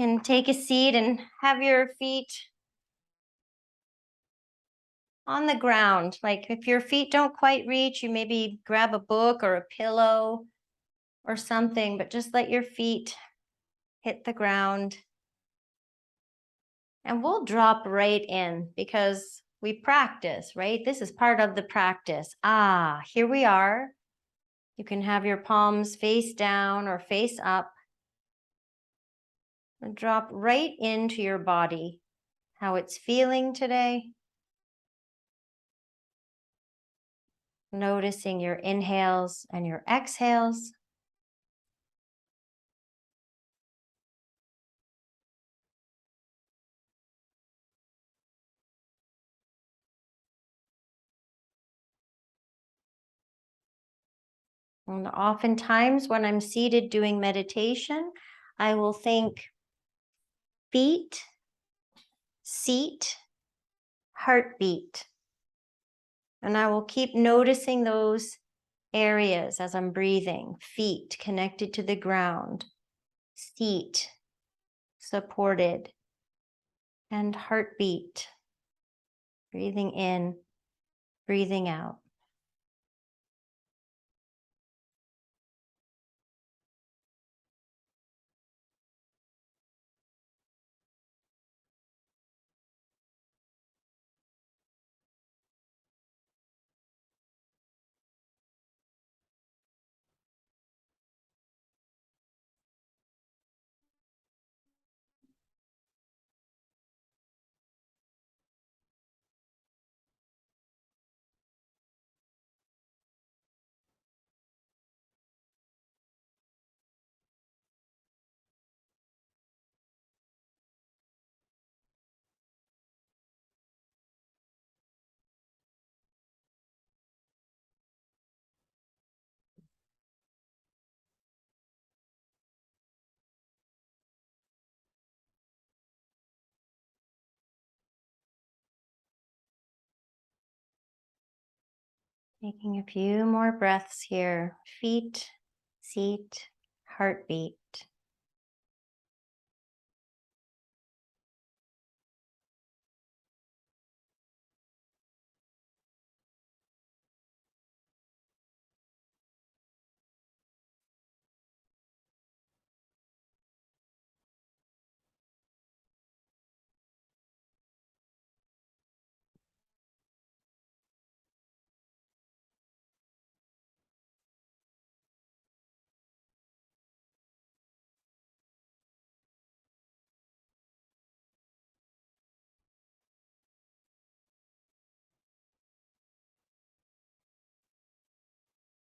can take a seat and have your feet on the ground. Like if your feet don't quite reach, you maybe grab a book or a pillow or something, but just let your feet hit the ground. And we'll drop right in because we practice, right? This is part of the practice. Here we are. You can have your palms face down or face up. And drop right into your body, how it's feeling today. Noticing your inhales and your exhales. And oftentimes when I'm seated doing meditation, I will think feet, seat, heartbeat. And I will keep noticing those areas as I'm breathing. Feet connected to the ground, seat supported, and heartbeat. Breathing in, breathing out. Taking a few more breaths here. Feet, seat, heartbeat.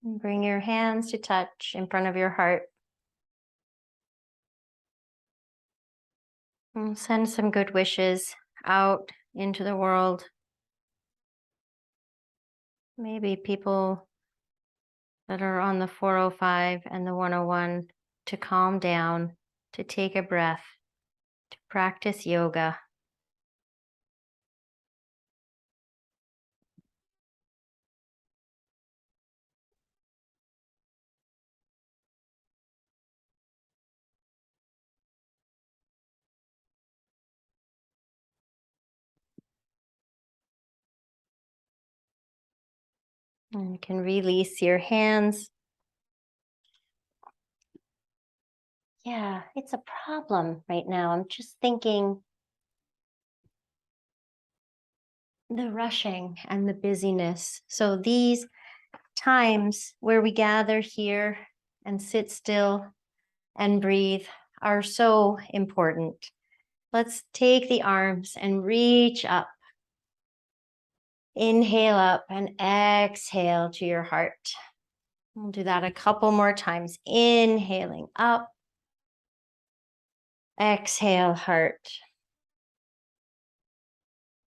And bring your hands to touch in front of your heart. And send some good wishes out into the world. Maybe people that are on the 405 and the 101 to calm down, to take a breath, to practice yoga. And you can release your hands. Yeah, it's a problem right now. I'm just thinking the rushing and the busyness. So these times where we gather here and sit still and breathe are so important. Let's take the arms and reach up. Inhale up and exhale to your heart. We'll do that a couple more times. Inhaling up. Exhale, heart.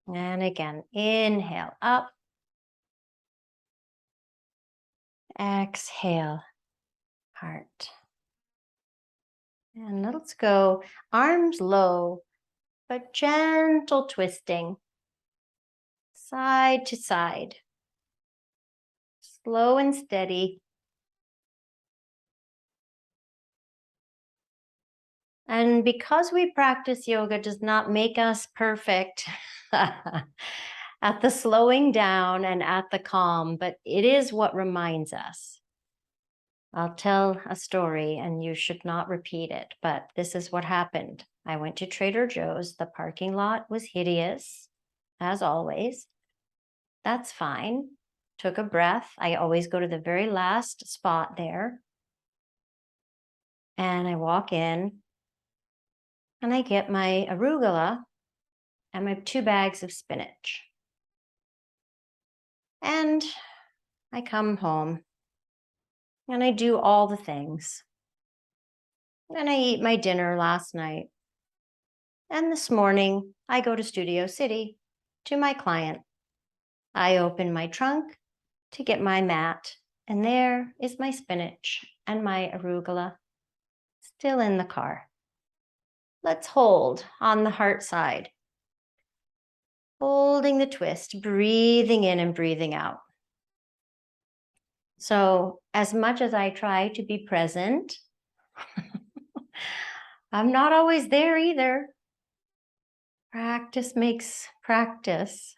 And again, inhale up. Exhale, heart. And let's go arms low, but gentle twisting. Side to side. Slow and steady. And because we practice yoga does not make us perfect at the slowing down and at the calm, but it is what reminds us. I'll tell a story and you should not repeat it, but this is what happened. I went to Trader Joe's. The parking lot was hideous, as always. That's fine. Took a breath. I always go to the very last spot there. And I walk in and I get my arugula and my 2 bags of spinach. And I come home and I do all the things. And I eat my dinner last night. And this morning, I go to Studio City to my client. I open my trunk to get my mat, and there is my spinach and my arugula still in the car. Let's hold on the heart side, holding the twist, breathing in and breathing out. So, as much as I try to be present, I'm not always there either. Practice makes practice.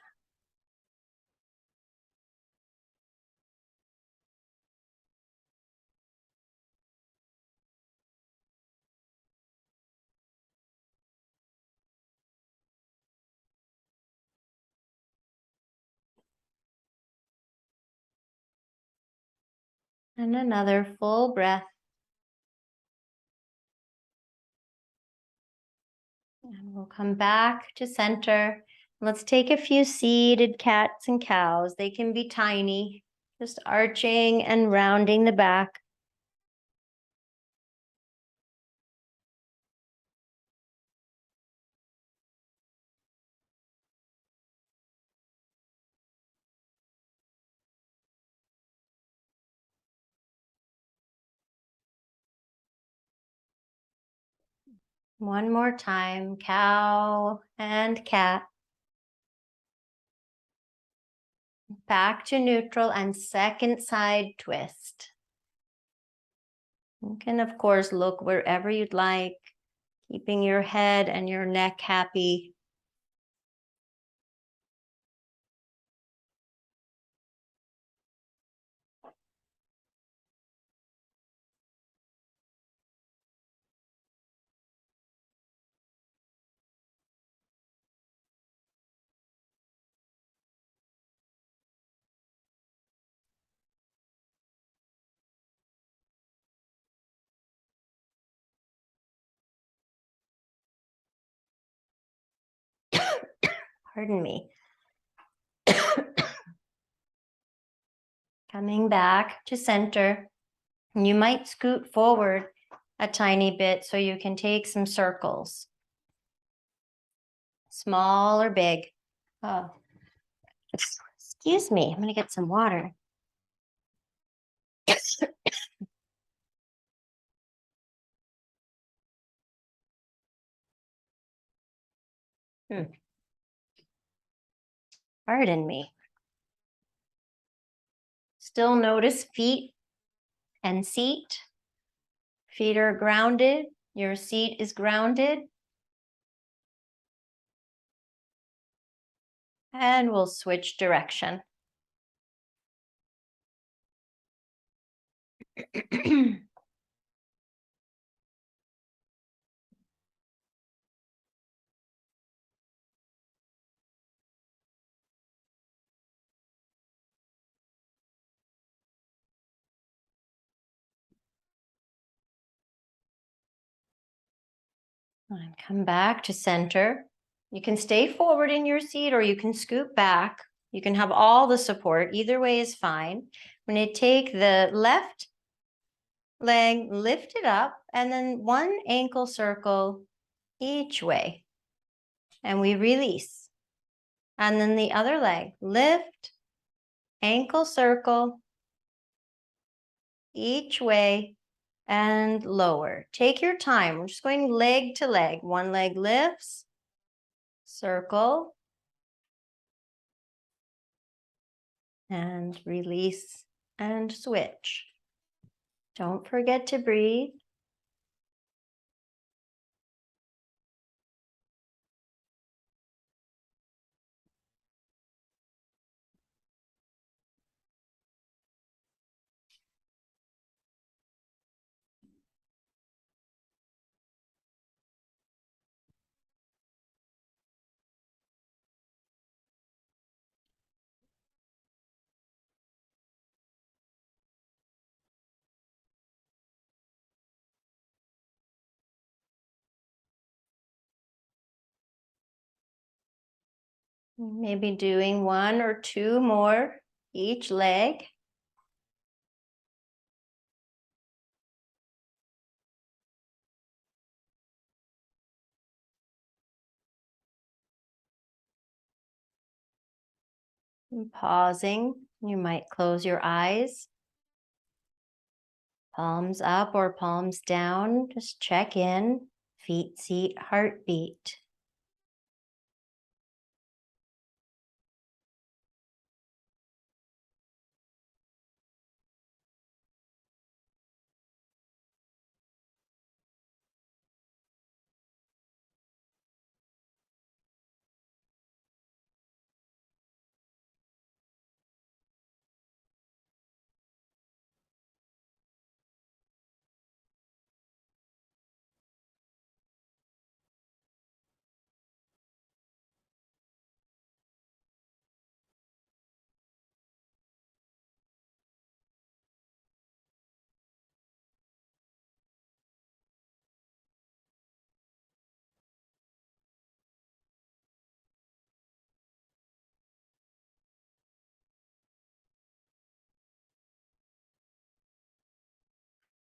And another full breath. And we'll come back to center. Let's take a few seated cats and cows. They can be tiny, just arching and rounding the back. One more time, cow and cat. Back to neutral and second side twist. You can, of course, look wherever you'd like, keeping your head and your neck happy. Pardon me. Coming back to center. You might scoot forward a tiny bit so you can take some circles. Small or big. Oh, excuse me. I'm going to get some water. Pardon me. Still notice feet and seat. Feet are grounded. Your seat is grounded. And we'll switch direction. And come back to center. You can stay forward in your seat or you can scoot back. You can have all the support. Either way is fine. When you take the left leg, lift it up, and then one ankle circle each way. And we release. And then the other leg, lift, ankle circle each way, and lower. Take your time. We're just going leg to leg. One leg lifts, circle, and release and switch. Don't forget to breathe. Maybe doing 1 or 2 more each leg. And pausing, you might close your eyes, palms up or palms down. Just check in, feet, seat, heartbeat.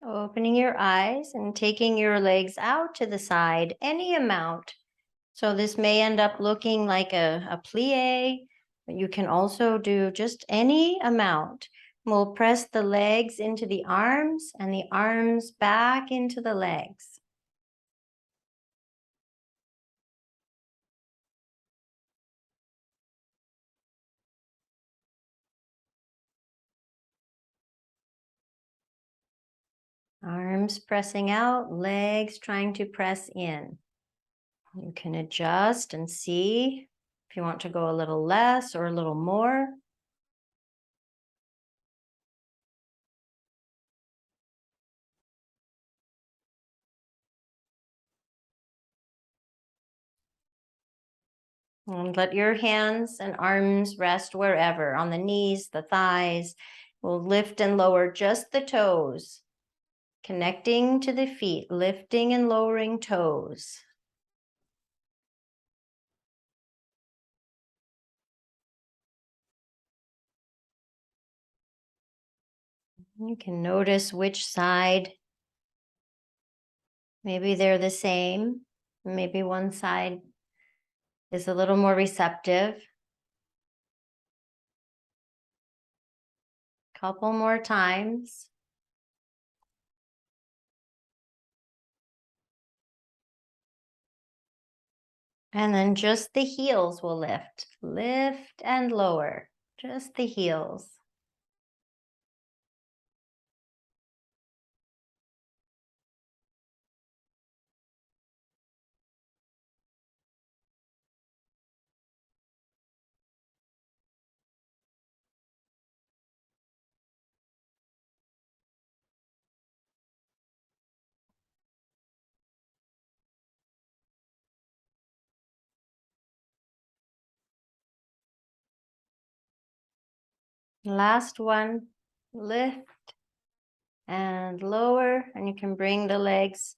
Opening your eyes and taking your legs out to the side, any amount. So this may end up looking like a plie, but you can also do just any amount. We'll press the legs into the arms and the arms back into the legs. Arms pressing out, legs trying to press in. You can adjust and see if you want to go a little less or a little more. And let your hands and arms rest wherever, on the knees, the thighs. We'll lift and lower just the toes, connecting to the feet, lifting and lowering toes. You can notice which side, maybe they're the same. Maybe one side is a little more receptive. Couple more times. And then just the heels will lift. Lift and lower. Just the heels. Last one. Lift and lower. And you can bring the legs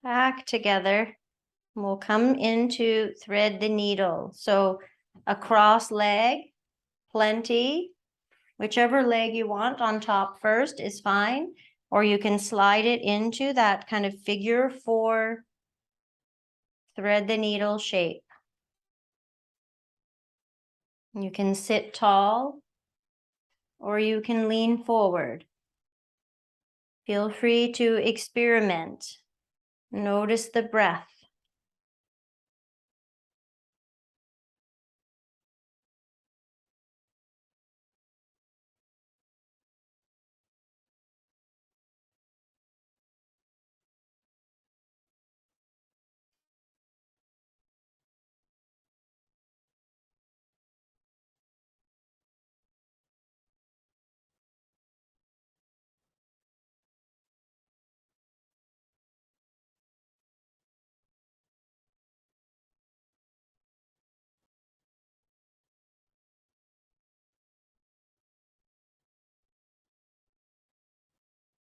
back together. We'll come into thread the needle. So a cross leg, plenty. Whichever leg you want on top first is fine. Or you can slide it into that kind of figure 4 thread the needle shape. You can sit tall or you can lean forward. Feel free to experiment. Notice the breath.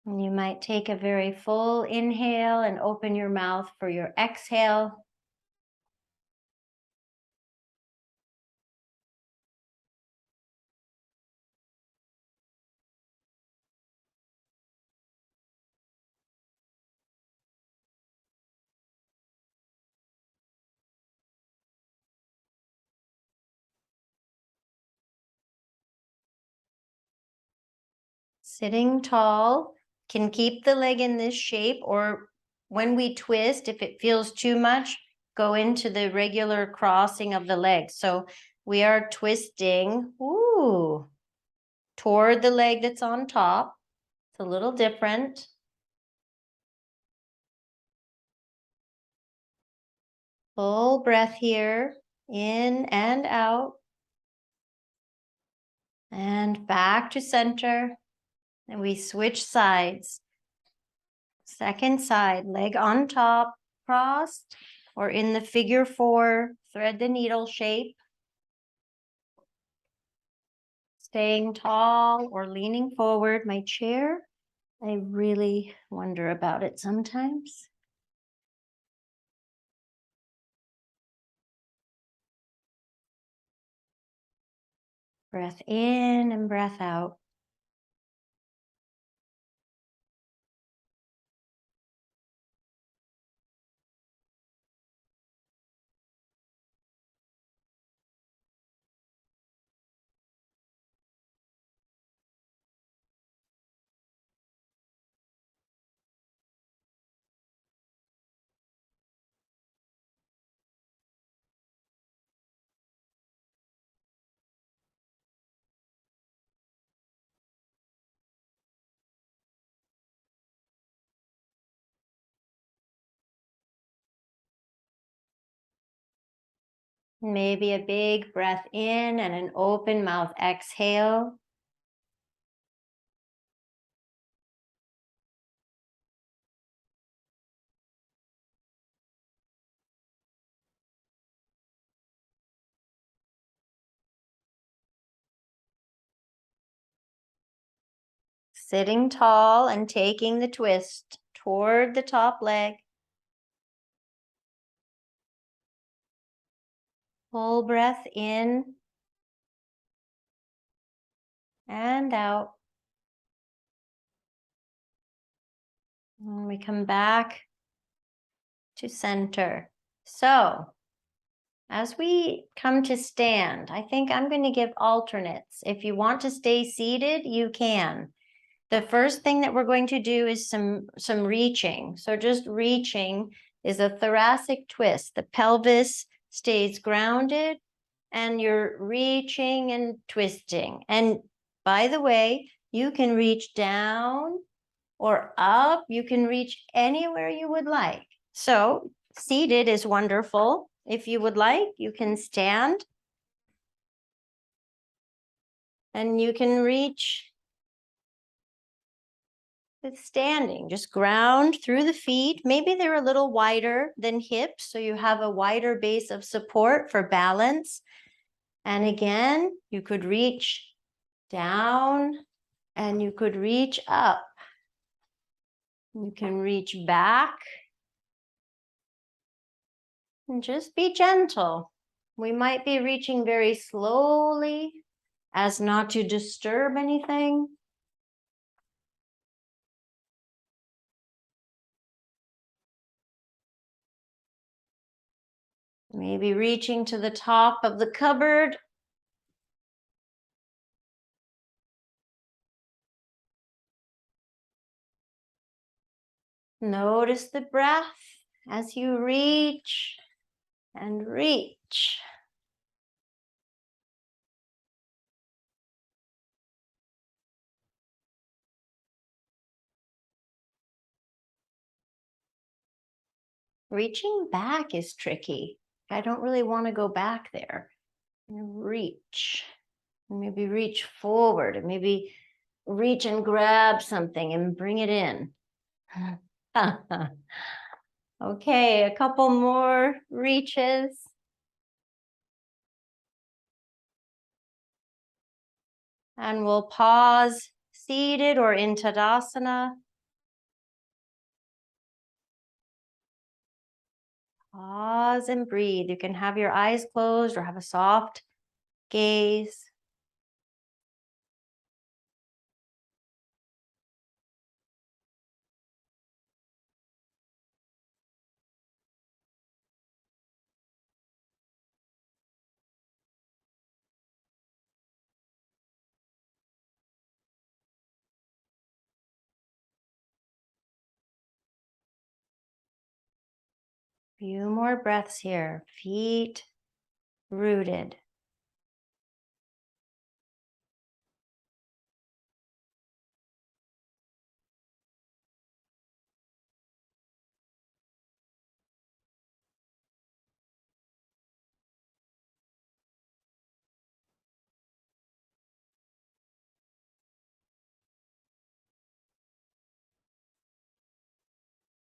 And you might take a very full inhale and open your mouth for your exhale. Sitting tall, can keep the leg in this shape, or when we twist, if it feels too much, go into the regular crossing of the legs. So we are twisting, toward the leg that's on top. It's a little different. Full breath here, in and out. And back to center. And we switch sides. Second side, leg on top, crossed, or in the figure 4, thread the needle shape. Staying tall or leaning forward. My chair, I really wonder about it sometimes. Breath in and breath out. Maybe a big breath in and an open mouth exhale. Sitting tall and taking the twist toward the top leg. Full breath in and out. And we come back to center. So as we come to stand, I think I'm going to give alternates. If you want to stay seated, you can. The first thing that we're going to do is some reaching. So just reaching is a thoracic twist. The pelvis stays grounded and you're reaching and twisting. And by the way, you can reach down or up. You can reach anywhere you would like. So seated is wonderful. If you would like, you can stand and you can reach with standing. Just ground through the feet. Maybe they're a little wider than hips, so you have a wider base of support for balance. And again, you could reach down and you could reach up. You can reach back and just be gentle. We might be reaching very slowly as not to disturb anything. Maybe reaching to the top of the cupboard. Notice the breath as you reach and reach. Reaching back is tricky. I don't really want to go back there. Reach. Maybe reach forward and maybe reach and grab something and bring it in. Okay, a couple more reaches. And we'll pause seated or in Tadasana. Pause and breathe. You can have your eyes closed or have a soft gaze. Few more breaths here. Feet rooted.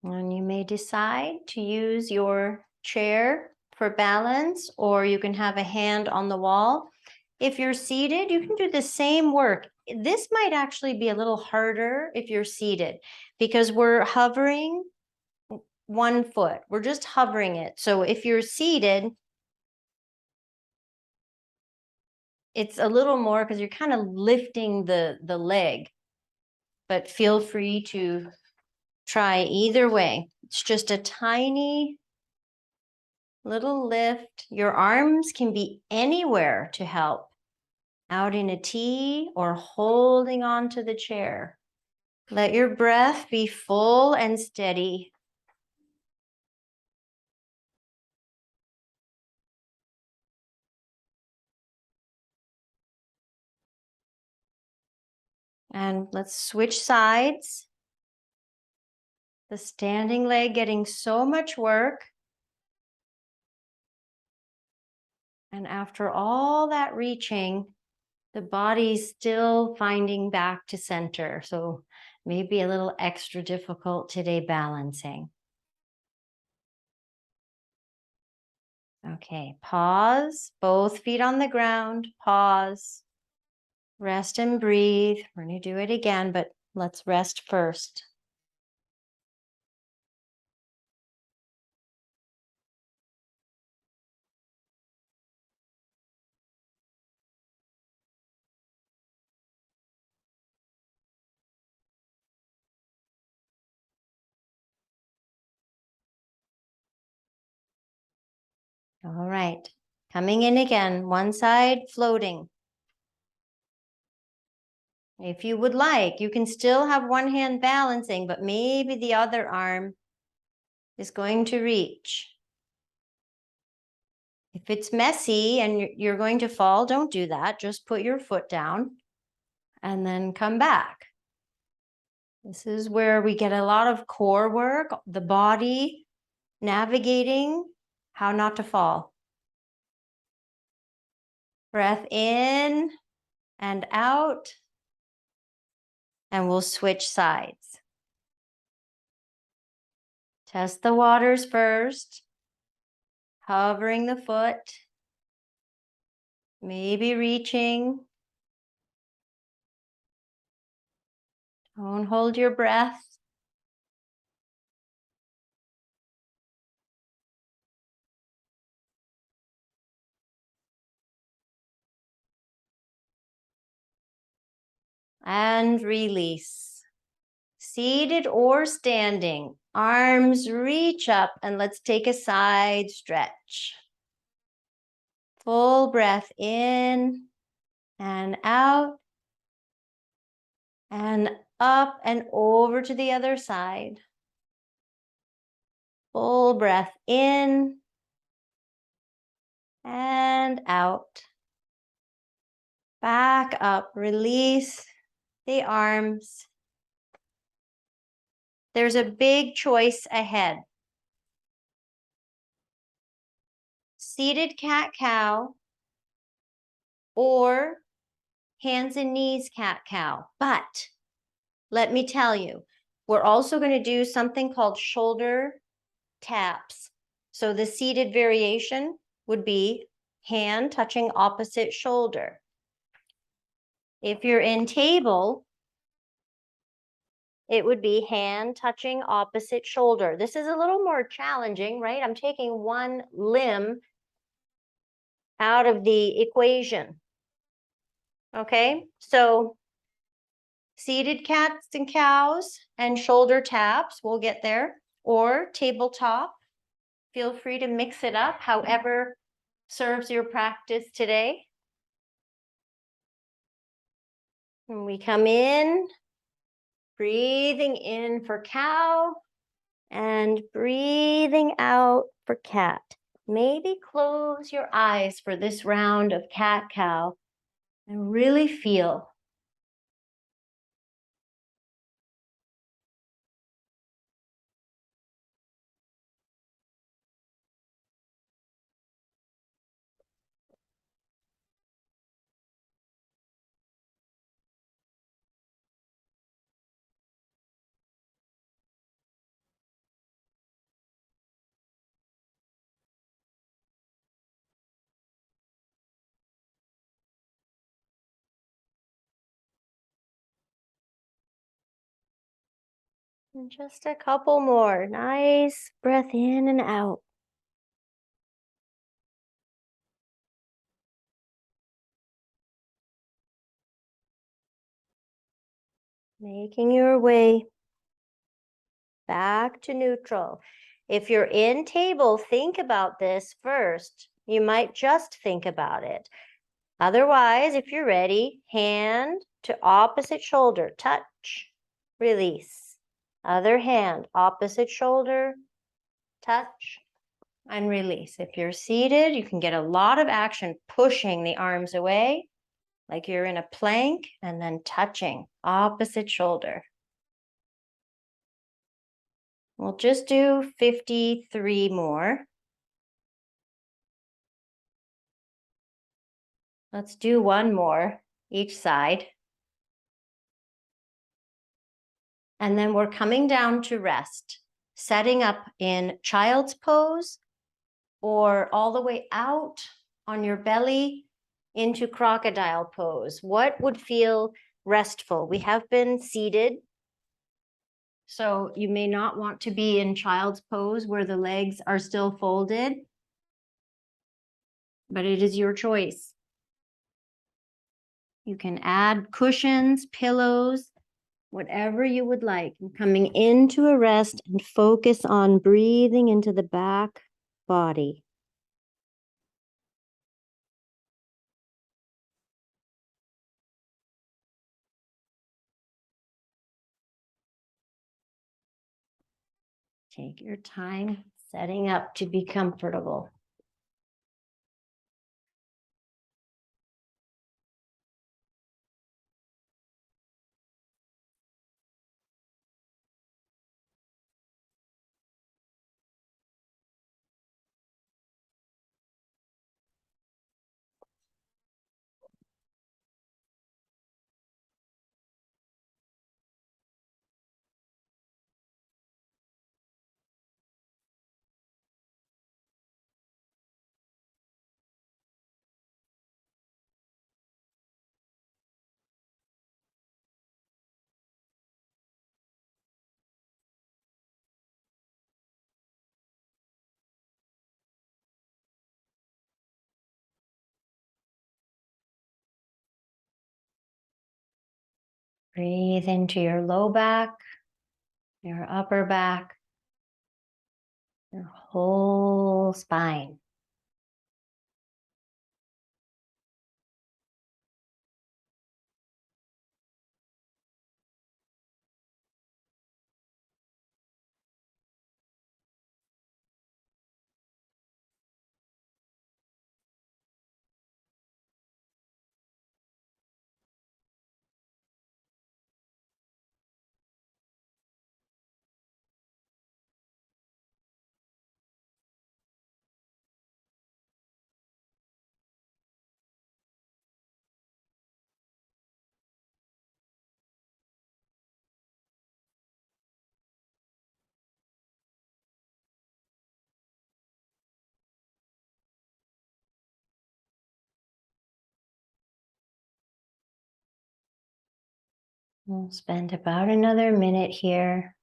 And you may decide to use your chair for balance, or you can have a hand on the wall. If you're seated, you can do the same work. This might actually be a little harder if you're seated because we're hovering one foot. We're just hovering it. So if you're seated, it's a little more because you're kind of lifting the leg, but feel free to try either way. It's just a tiny little lift. Your arms can be anywhere to help, out in a T or holding on to the chair. Let your breath be full and steady. And let's switch sides. The standing leg getting so much work. And after all that reaching, the body's still finding back to center. So maybe a little extra difficult today balancing. Okay, pause, both feet on the ground, pause, rest and breathe. We're going to do it again, but let's rest first. All right, coming in again, one side floating. If you would like, you can still have one hand balancing, but maybe the other arm is going to reach. If it's messy and you're going to fall, don't do that. Just put your foot down and then come back. This is where we get a lot of core work, the body navigating how not to fall. Breath in and out, and we'll switch sides. Test the waters first, hovering the foot, maybe reaching. Don't hold your breath. And release. Seated or standing, arms reach up, and let's take a side stretch. Full breath in and out and up and over to the other side. Full breath in and out. Back up, release the arms. There's a big choice ahead. Seated cat-cow or hands and knees cat-cow. But let me tell you, we're also going to do something called shoulder taps. So the seated variation would be hand touching opposite shoulder. If you're in table, it would be hand touching opposite shoulder. This is a little more challenging, right? I'm taking one limb out of the equation. Okay, so seated cats and cows and shoulder taps, we'll get there, or tabletop. Feel free to mix it up however serves your practice today. And we come in, breathing in for cow And breathing out for cat. Maybe close your eyes for this round of cat cow and really feel. And just a couple more. Nice breath in and out. Making your way back to neutral. If you're in table, think about this first. You might just think about it. Otherwise, if you're ready, hand to opposite shoulder, touch, release. Other hand, opposite shoulder, touch, and release. If you're seated, you can get a lot of action pushing the arms away, like you're in a plank, and then touching opposite shoulder. We'll just do 53 more. Let's do one more each side. And then we're coming down to rest, setting up in child's pose or all the way out on your belly into crocodile pose. What would feel restful? We have been seated, so you may not want to be in child's pose where the legs are still folded, but it is your choice. You can add cushions, pillows, whatever you would like. And coming into a rest and focus on breathing into the back body. Take your time setting up to be comfortable. Breathe into your low back, your upper back, your whole spine. We'll spend about another minute here.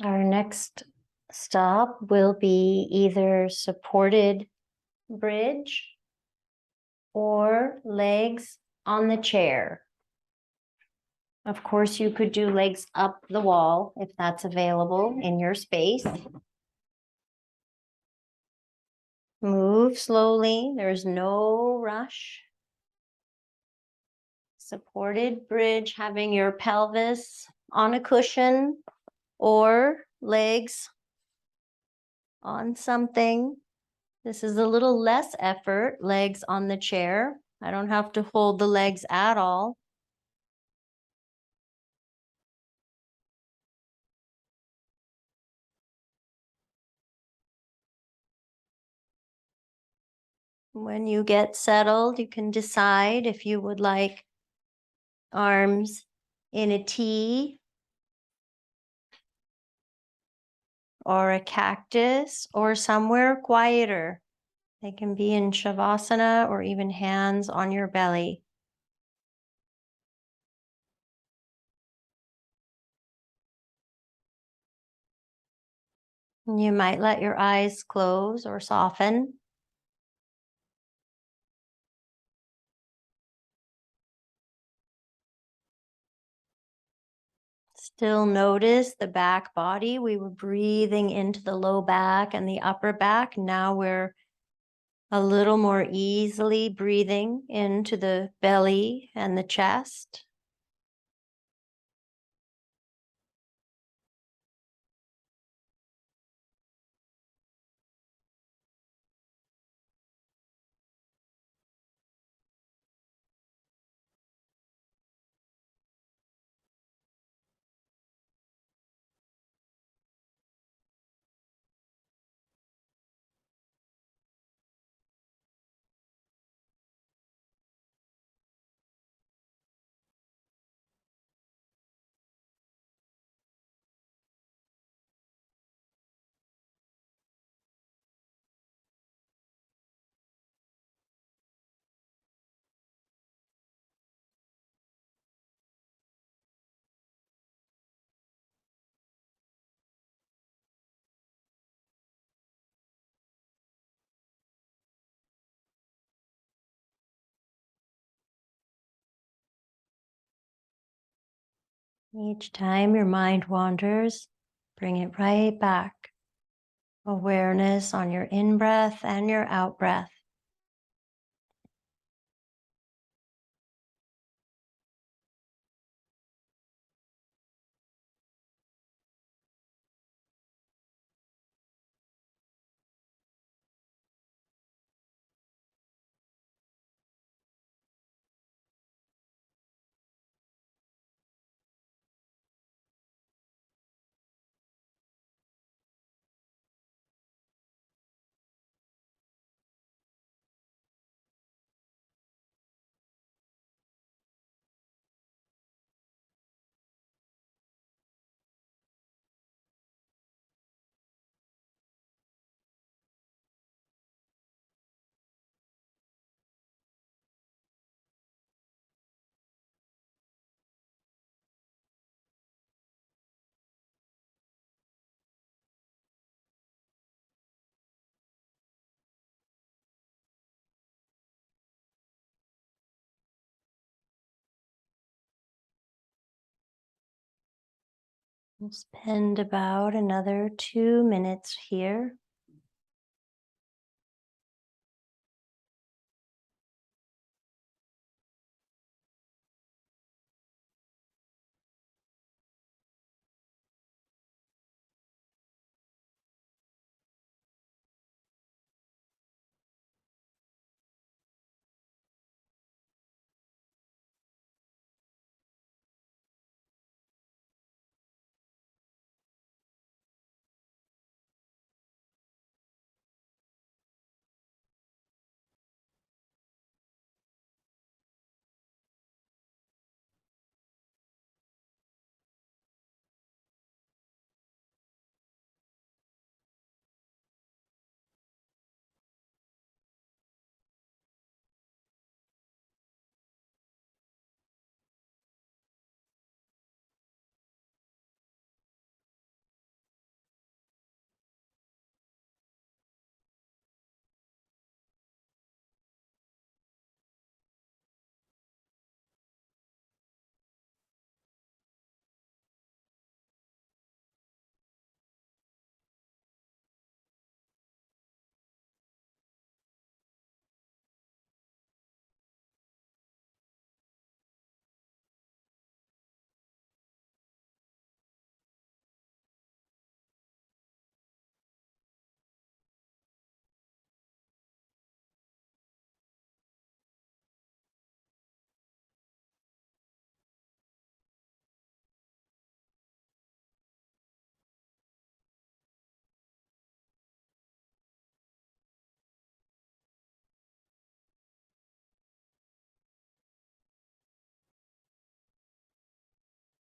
Our next stop will be either supported bridge or legs on the chair. Of course, you could do legs up the wall if that's available in your space. Move slowly, there's no rush. Supported bridge, having your pelvis on a cushion or legs on something. This is a little less effort, legs on the chair. I don't have to hold the legs at all. When you get settled, you can decide if you would like arms in a T or a cactus or somewhere quieter. They can be in Shavasana or even hands on your belly. You might let your eyes close or soften. Still notice the back body. We were breathing into the low back and the upper back. Now we're a little more easily breathing into the belly and the chest. Each time your mind wanders, bring it right back. Awareness on your in-breath and your out-breath. We'll spend about another 2 minutes here.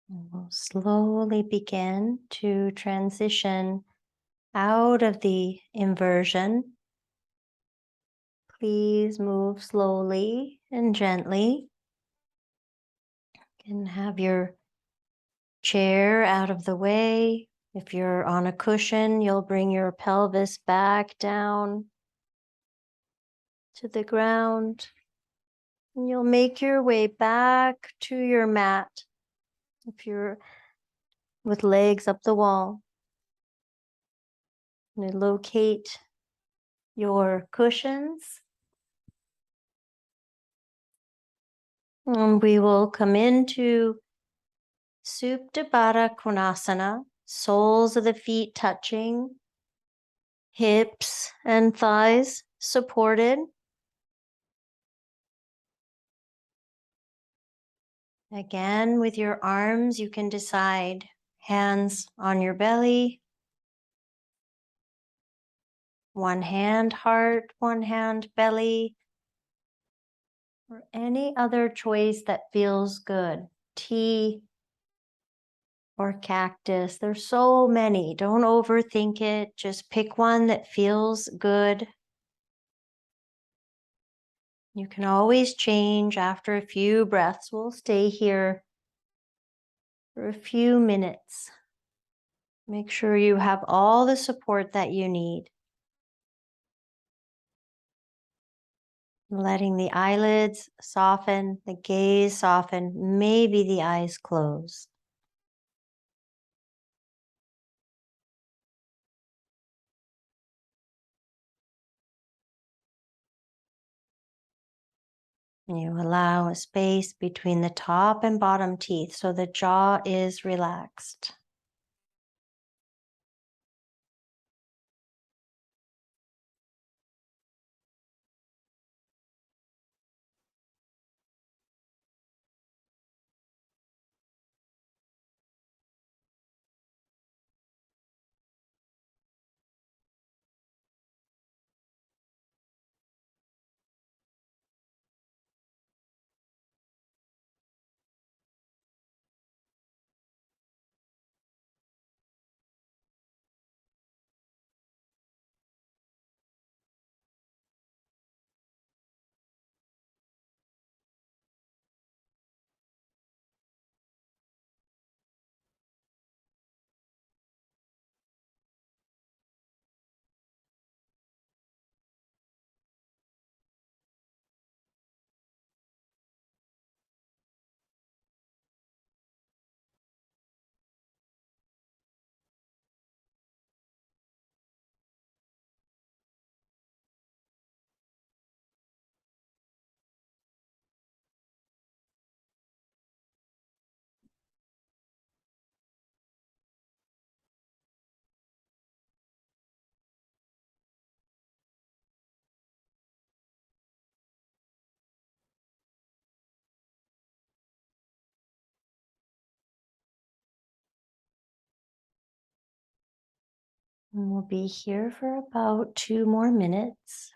And we'll slowly begin to transition out of the inversion. Please move slowly and gently. And have your chair out of the way. If you're on a cushion, you'll bring your pelvis back down to the ground. And you'll make your way back to your mat if you're with legs up the wall. And locate your cushions. And we will come into Supta Baddha Konasana, soles of the feet touching, hips and thighs supported. Again, with your arms, you can decide hands on your belly, one hand heart, one hand belly, or any other choice that feels good. T or cactus. There's so many. Don't overthink it. Just pick one that feels good. You can always change after a few breaths. We'll stay here for a few minutes. Make sure you have all the support that you need. Letting the eyelids soften, the gaze soften, maybe the eyes close. And you allow a space between the top and bottom teeth so the jaw is relaxed. And we'll be here for about 2 more minutes.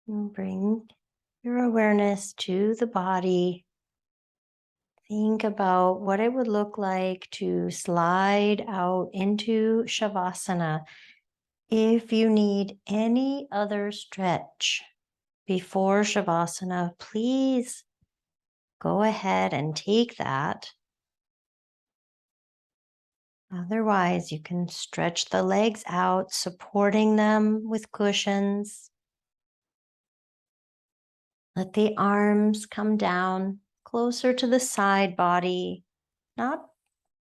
And bring your awareness to the body. Think about what it would look like to slide out into Shavasana. If you need any other stretch before Shavasana, please go ahead and take that. Otherwise, you can stretch the legs out, supporting them with cushions. Let the arms come down closer to the side body, not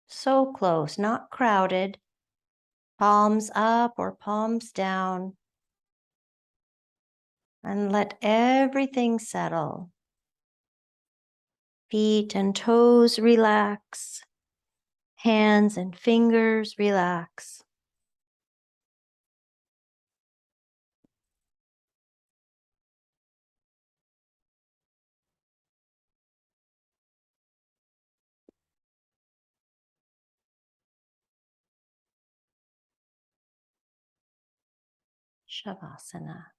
so close, not crowded. Palms up or palms down. And let everything settle. Feet and toes relax. Hands and fingers relax. Shavasana.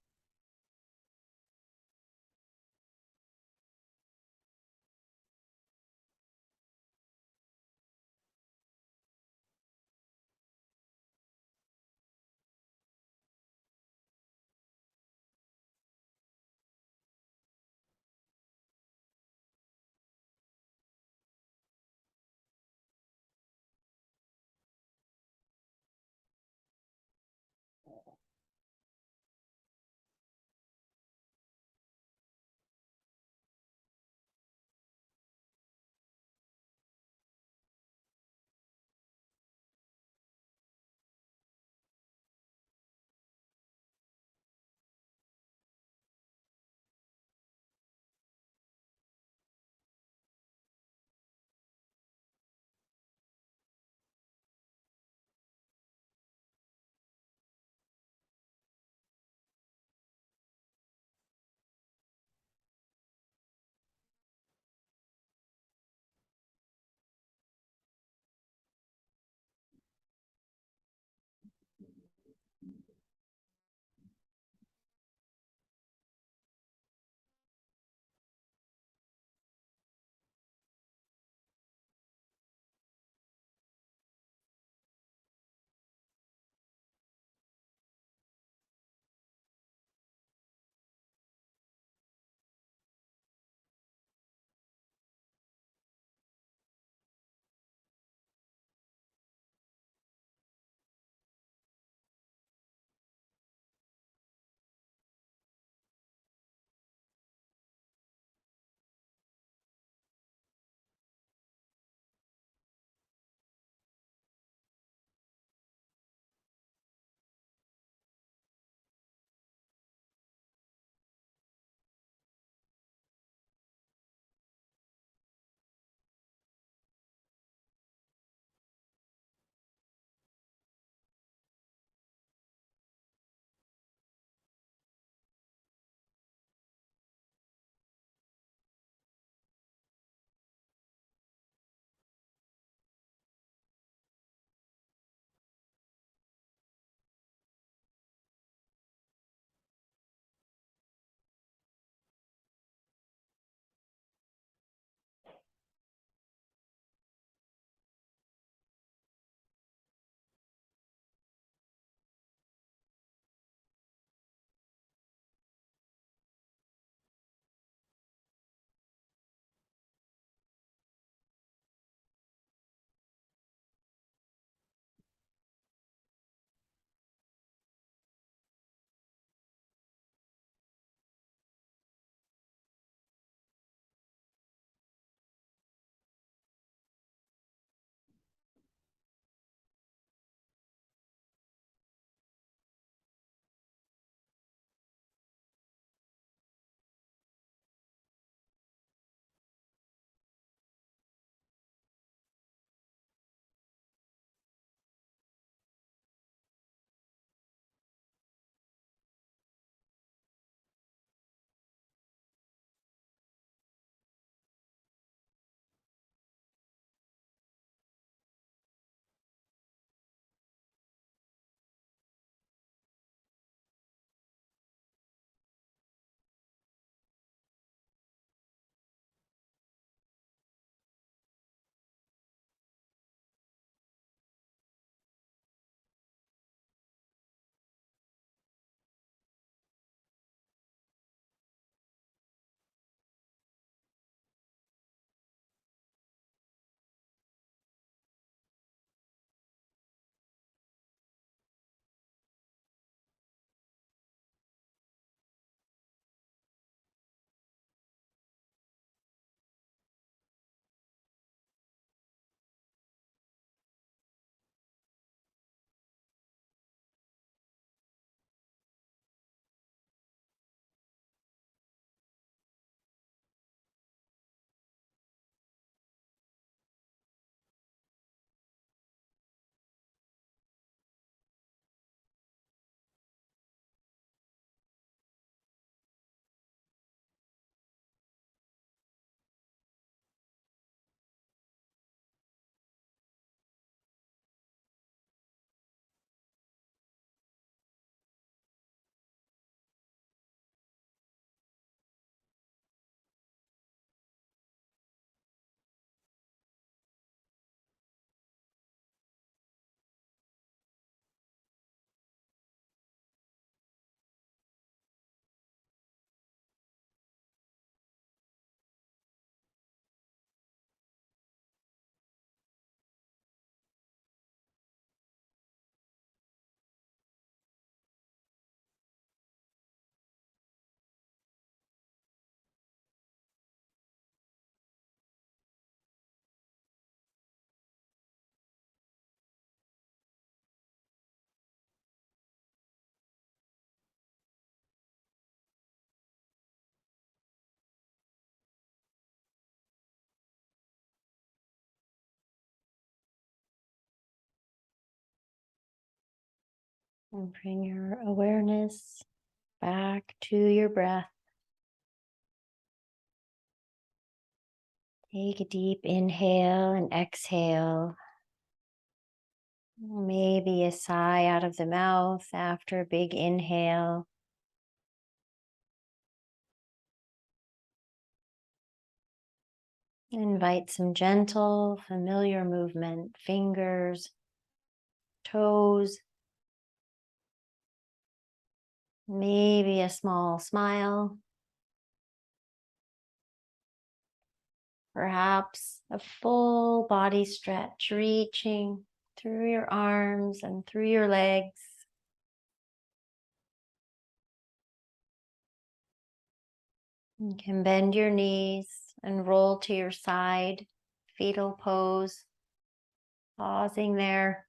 And bring your awareness back to your breath. Take a deep inhale and exhale. Maybe a sigh out of the mouth after a big inhale. Invite some gentle, familiar movement, fingers, toes, maybe a small smile, perhaps a full body stretch, reaching through your arms and through your legs. You can bend your knees and roll to your side, fetal pose, pausing there.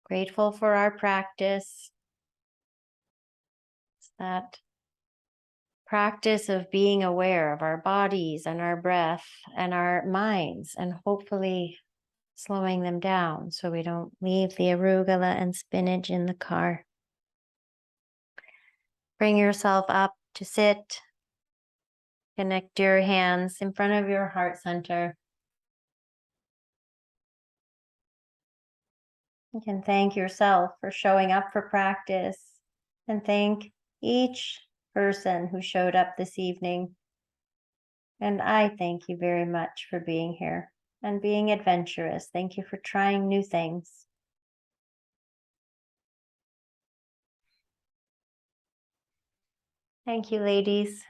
Grateful for our practice. It's that practice of being aware of our bodies and our breath and our minds, and hopefully slowing them down so we don't leave the arugula and spinach in the car. Bring yourself up to sit. Connect your hands in front of your heart center. You can thank yourself for showing up for practice, and thank each person who showed up this evening. And I thank you very much for being here and being adventurous. Thank you for trying new things. Thank you, ladies.